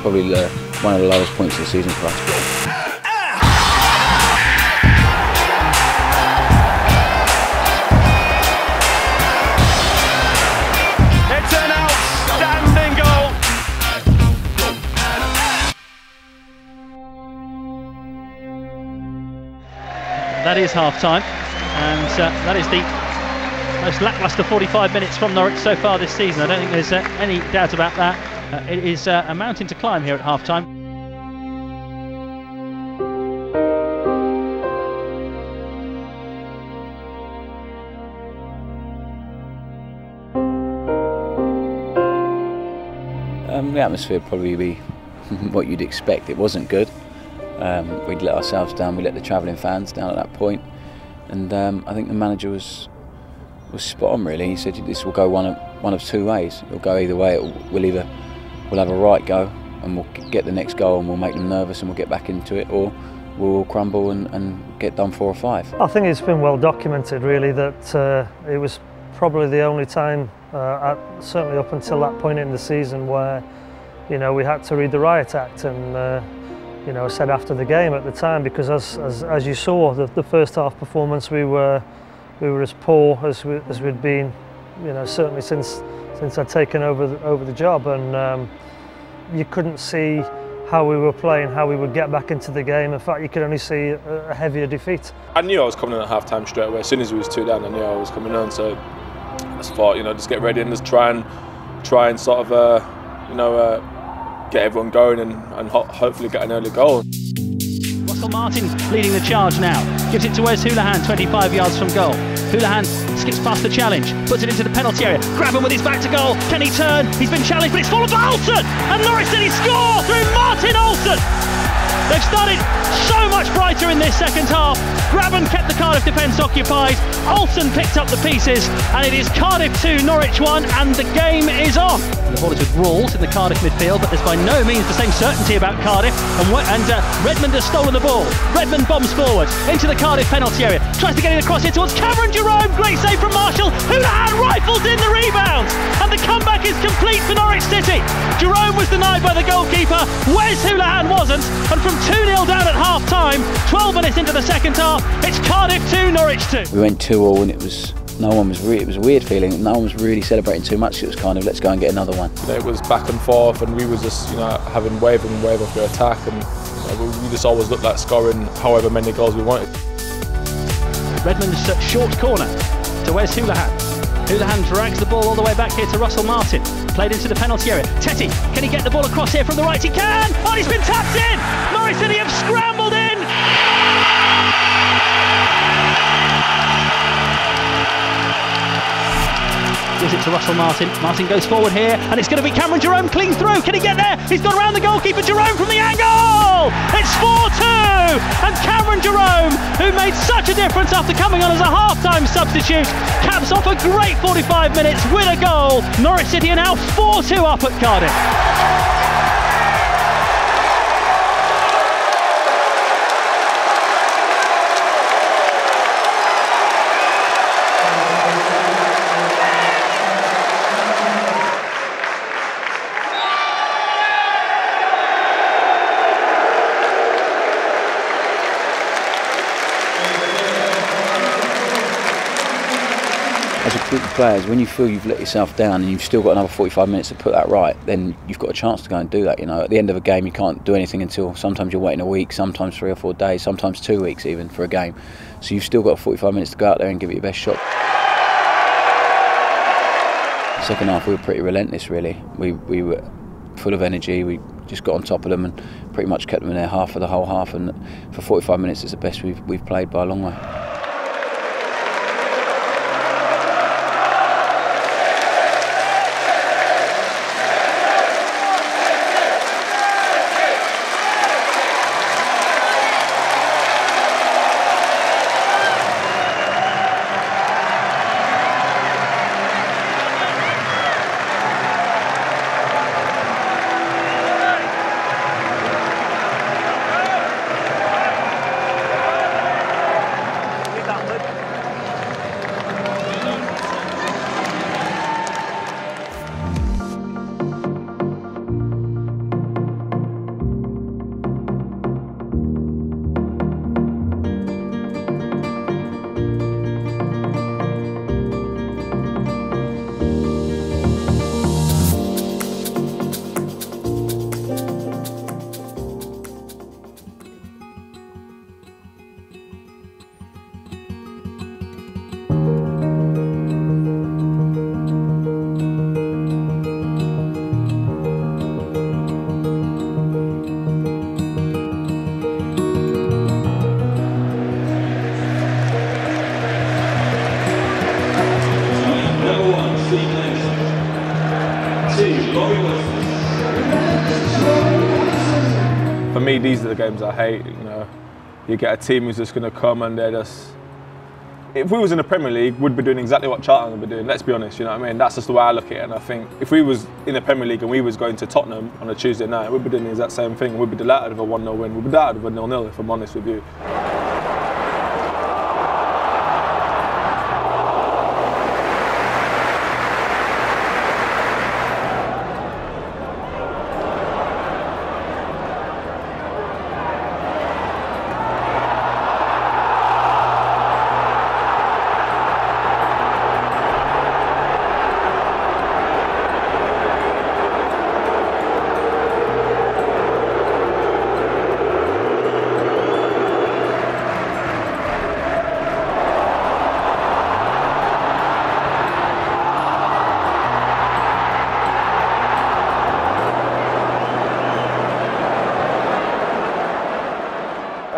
probably one of the lowest points of the season for us. It's an outstanding goal. That is half-time, and that is the most lacklustre 45 minutes from Norwich so far this season. I don't think there's any doubt about that. It is a mountain to climb here at half-time. The atmosphere would probably be what you'd expect. It wasn't good. We'd let ourselves down, we let the travelling fans down at that point, and I think the manager was spot on really. He said this will go one of two ways. It'll go either way. We'll have a right go and we'll get the next goal and we'll make them nervous and we'll get back into it, or we'll crumble and get done 4 or 5. I think it's been well documented really that it was probably the only time, certainly up until that point in the season, where we had to read the riot act, and I said after the game at the time, because as you saw, the first half performance, we were as poor as we'd been, certainly since I'd taken over the job, and you couldn't see how we were playing, how we would get back into the game. In fact, you could only see a heavier defeat. I knew I was coming in at half time straight away. As soon as we was 2 down, I knew I was coming on. So I just thought, just get ready and just try and sort of, get everyone going and hopefully get an early goal. Russell Martin leading the charge now. Gives it to Wes Houlihan, 25 yards from goal. Houlihan skips past the challenge, puts it into the penalty area. Grabban with his back to goal. Can he turn? He's been challenged, but it's fallen for Olsen! And Norwich City score through Martin Olsen! They've started so much brighter in this second half. Grabban kept the Cardiff defence occupied. Olsen picked up the pieces, and it is Cardiff 2, Norwich 1, and the game is on. The ball is with Rawls in the Cardiff midfield, but there's by no means the same certainty about Cardiff. And Redmond has stolen the ball. Redmond bombs forward into the Cardiff penalty area. Tries to get it across here towards Cameron Jerome. Great save from Marshall. Houlihan rifles in the rebound, and the comeback is complete for Norwich City. Jerome was denied by the goalkeeper. Wes Houlihan wasn't, and from 2-0 down at half-time, 12 minutes into the second half, it's Cardiff 2, Norwich 2. We went 2-2 and it was a weird feeling. No one was really celebrating too much. It was kind of, let's go and get another one. It was back and forth, and we was just having wave after attack, and we just always looked like scoring however many goals we wanted. Redmond's short corner to Wes Houlihan. Houlihan drags the ball all the way back here to Russell Martin. Played into the penalty area. Tetty, can he get the ball across here from the right? He can! Oh, he's been tapped in! Norwich City have scrambled in! Gives it to Russell Martin. Martin goes forward here, and it's going to be Cameron Jerome clean through. Can he get there? He's gone around the goalkeeper. Jerome from the angle! It's 4-2! And Cameron Jerome, who made such a difference after coming on as a half-time substitute, caps off a great 45 minutes with a goal. Norwich City are now 4-2 up at Cardiff. As a group of players, when you feel you've let yourself down and you've still got another 45 minutes to put that right, then you've got a chance to go and do that. At the end of a game, you can't do anything until sometimes you're waiting a week, sometimes 3 or 4 days, sometimes 2 weeks even for a game. So you've still got 45 minutes to go out there and give it your best shot. Second half, we were pretty relentless, really. We were full of energy. We just got on top of them and pretty much kept them in their half for the whole half. And for 45 minutes, it's the best we've played by a long way. for me, these are the games I hate. You know, you get a team who's just going to come and they're just. If we was in the Premier League, we'd be doing exactly what Charlton would be doing. Let's be honest, you know what I mean? That's just the way I look at it. And I think if we was in the Premier League and we was going to Tottenham on a Tuesday night, we'd be doing the exact same thing. We'd be delighted with a 1-0 win. We'd be delighted with a 0-0, if I'm honest with you.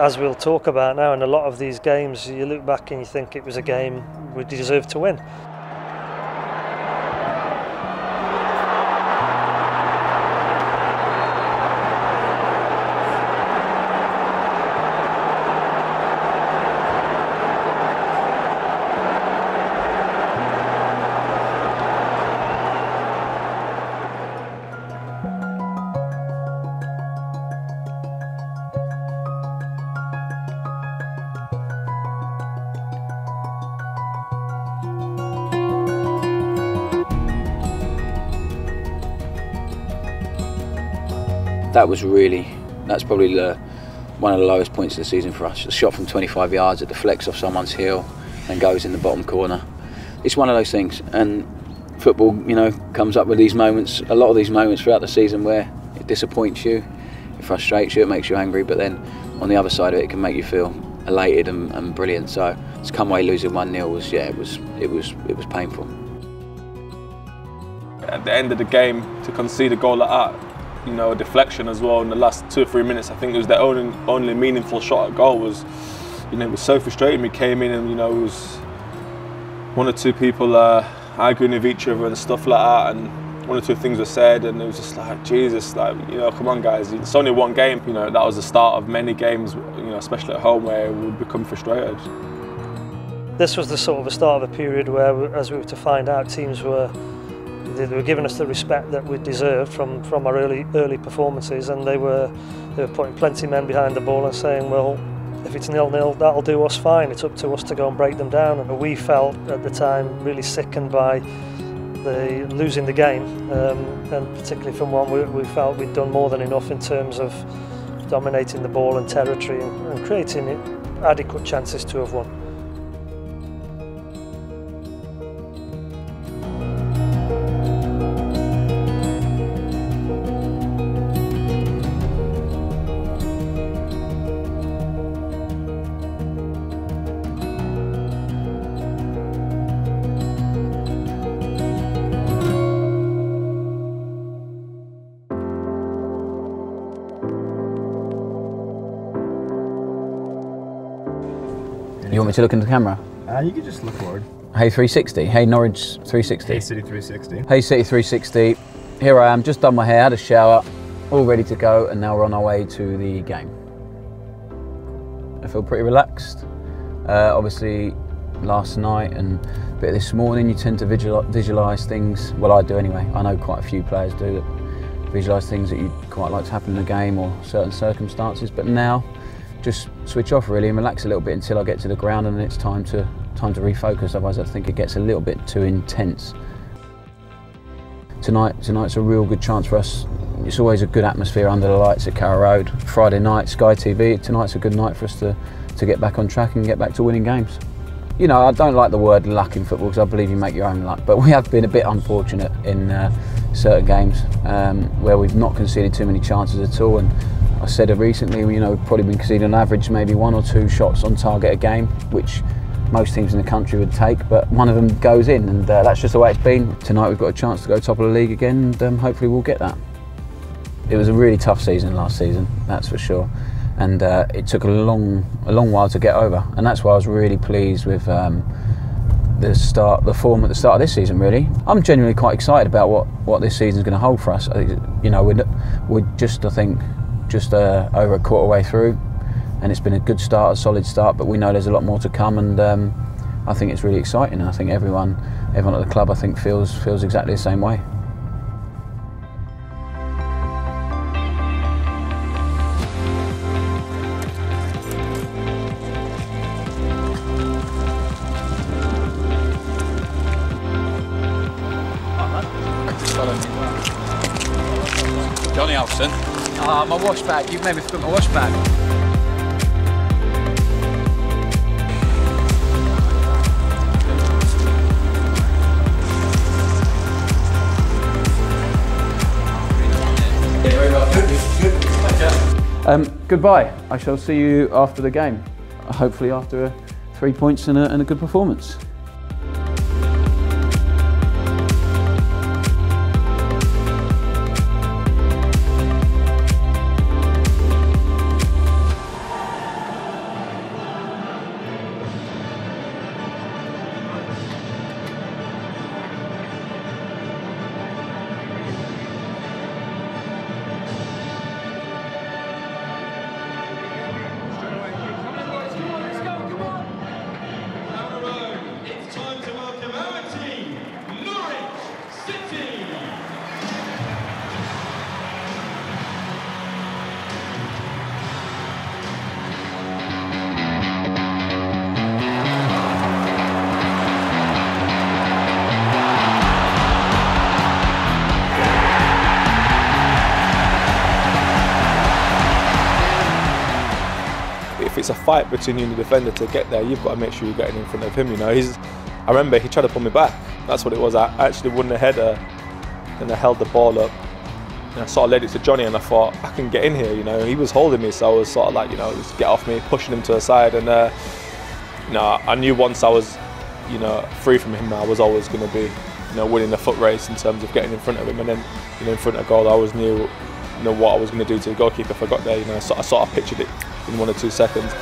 As we'll talk about now, in a lot of these games, you look back and you think it was a game we deserved to win. That's probably one of the lowest points of the season for us. A shot from 25 yards, it deflects off someone's heel and goes in the bottom corner. It's one of those things, and football, you know, comes up with these moments, a lot of these moments throughout the season where it disappoints you, it frustrates you, it makes you angry, but then on the other side of it, it can make you feel elated and brilliant. So to come away losing 1-0 was, yeah, it was painful. At the end of the game, to concede a goal like that, you know, a deflection as well in the last 2 or 3 minutes. I think it was their only meaningful shot at goal. Was, you know, it was so frustrating. We came in and, you know, it was one or two people arguing with each other and stuff like that, and one or two things were said, and it was just like, Jesus, like, you know, come on guys, it's only one game. You know, that was the start of many games, you know, especially at home, where we would become frustrated. This was the sort of the start of a period where, as we were to find out, teams were giving us the respect that we deserved from our early performances, and they were putting plenty of men behind the ball and saying, well, if it's 0-0, that'll do us fine. It's up to us to go and break them down. And we felt at the time really sickened by losing the game, and particularly from one we felt we'd done more than enough in terms of dominating the ball and territory and creating adequate chances to have won. You want me to look into the camera? You could just look forward. Hey 360, hey Norwich 360. Hey City 360. Hey City 360. Here I am, just done my hair, had a shower, all ready to go, and now we're on our way to the game. I feel pretty relaxed. Obviously last night and a bit this morning you tend to visualise things, well I do anyway, I know quite a few players do, that visualise things that you'd quite like to happen in a game or certain circumstances, but now just switch off really and relax a little bit until I get to the ground, and then it's time to refocus, otherwise I think it gets a little bit too intense. Tonight's a real good chance for us. It's always a good atmosphere under the lights at Carrow Road. Friday night, Sky TV, tonight's a good night for us to get back on track and get back to winning games. You know, I don't like the word luck in football because I believe you make your own luck, but we have been a bit unfortunate in certain games where we've not conceded too many chances at all. And I said it recently, you know, we've probably been conceding on average maybe 1 or 2 shots on target a game, which most teams in the country would take, but one of them goes in, and that's just the way it's been. Tonight we've got a chance to go top of the league again, and hopefully we'll get that. It was a really tough season last season, that's for sure, and it took a long while to get over, and that's why I was really pleased with the form at the start of this season. Really, I'm genuinely quite excited about what this season's going to hold for us. You know, we're just, I think, just over a quarter way through, and it's been a good start, a solid start, but we know there's a lot more to come, and I think it's really exciting. I think everyone at the club, I think, feels exactly the same way. Johnny Alston. Ah, my wash bag. You've made me forget my wash bag. Goodbye. I shall see you after the game. Hopefully after 3 points and a good performance. It's time to welcome our team, Norwich City. If it's a fight between you and the defender to get there, you've got to make sure you're getting in front of him. You know, I remember he tried to pull me back. That's what it was. I actually won the header, and I held the ball up, and I sort of led it to Johnny, and I thought I can get in here. You know, he was holding me, so I was sort of like, you know, just get off me, pushing him to the side, and you know, I knew once I was, you know, free from him, I was always going to be, you know, winning the foot race in terms of getting in front of him, and then, you know, in front of goal, I always knew, you know, what I was going to do to the goalkeeper if I got there. You know, I sort of pictured it in 1 or 2 seconds.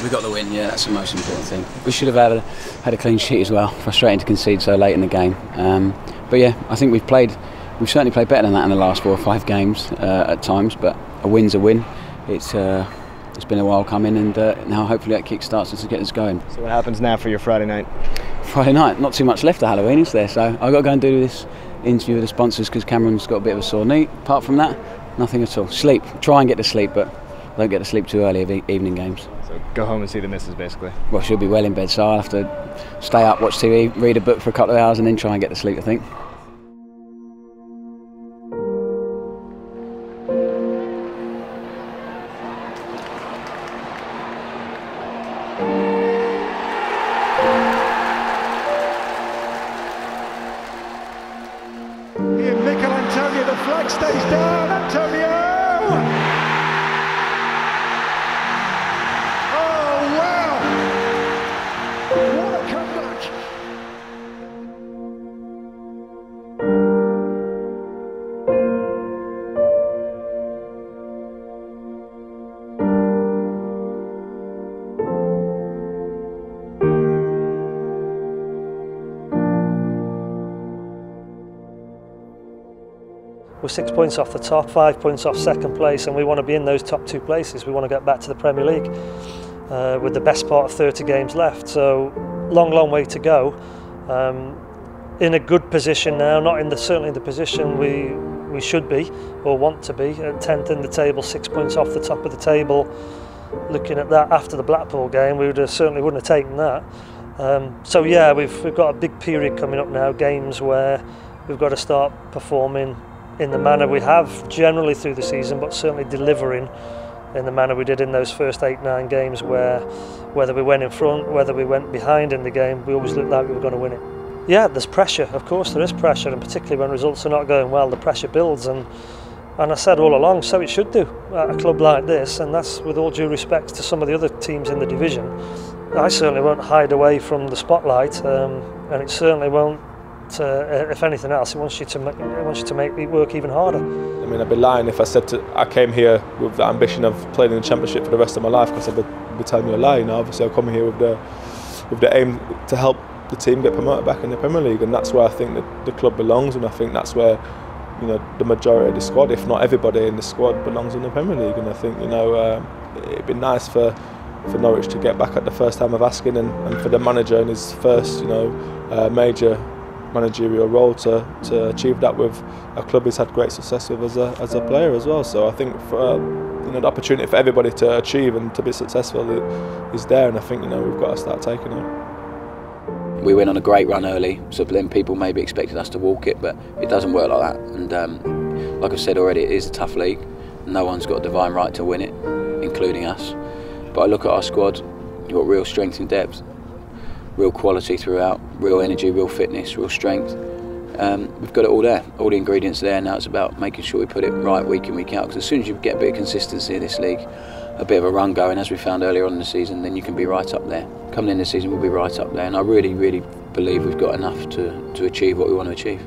We got the win, yeah, that's the most important thing. We should have had a clean sheet as well. Frustrating to concede so late in the game. But yeah, I think we've certainly played better than that in the last 4 or 5 games at times, but a win's a win. It's been a while coming, and now hopefully that kick starts us to get us going. So what happens now for your Friday night? Friday night, not too much left of Halloween, is there? So I've got to go and do this interview with the sponsors because Cameron's got a bit of a sore knee. Apart from that, nothing at all. Sleep, try and get to sleep, but don't get to sleep too early of evening games. So go home and see the missus, basically. Well, she'll be well in bed, so I'll have to stay up, watch TV, read a book for a couple of hours, and then try and get to sleep, I think. Antonio, the flag stays down. Antonio! Oh, wow! What a comeback! We're 6 points off the top, 5 points off second place, and we want to be in those top 2 places. We want to get back to the Premier League with the best part of 30 games left. So long way to go. In a good position now, not in certainly the position we should be or want to be. At 10th in the table, 6 points off the top of the table. looking at that after the Blackpool game, we certainly wouldn't have taken that. So yeah, we've got a big period coming up now, games where we've got to start performing in the manner we have generally through the season, but certainly delivering in the manner we did in those first 8-9 games, where whether we went in front, whether we went behind in the game, we always looked like we were going to win it. Yeah, there's pressure, of course there is pressure, and particularly when results are not going well, the pressure builds, and I said all along, so it should do at a club like this, and that's with all due respect to some of the other teams in the division. I certainly won't hide away from the spotlight, and it certainly won't, if anything else, it wants you to make it work even harder. I mean, I'd be lying if I said I came here with the ambition of playing in the Championship for the rest of my life, because I'd be telling you a lie. You know, obviously I've come here with the aim to help the team get promoted back in the Premier League, and that's where I think that the club belongs, and I think that's where, you know, the majority of the squad, if not everybody in the squad, belongs in the Premier League. And I think, you know, it'd be nice for Norwich to get back at the first time of asking, and for the manager in his first, you know, major managerial role to achieve that with a club he's had great success with as a player as well. So I think for, you know, the opportunity for everybody to achieve and to be successful is there, and I think, you know, we've got to start taking it. We went on a great run early, so then people maybe expected us to walk it, but it doesn't work like that. And like I said already, it is a tough league. No one's got a divine right to win it, including us. But I look at our squad, you've got real strength and depth, real quality throughout, real energy, real fitness, real strength. We've got it all there, all the ingredients there. Now it's about making sure we put it right week in, week out, because as soon as you get a bit of consistency in this league, a bit of a run going, as we found earlier on in the season, then you can be right up there. Coming in this season, we'll be right up there, and I really, really believe we've got enough to achieve what we want to achieve.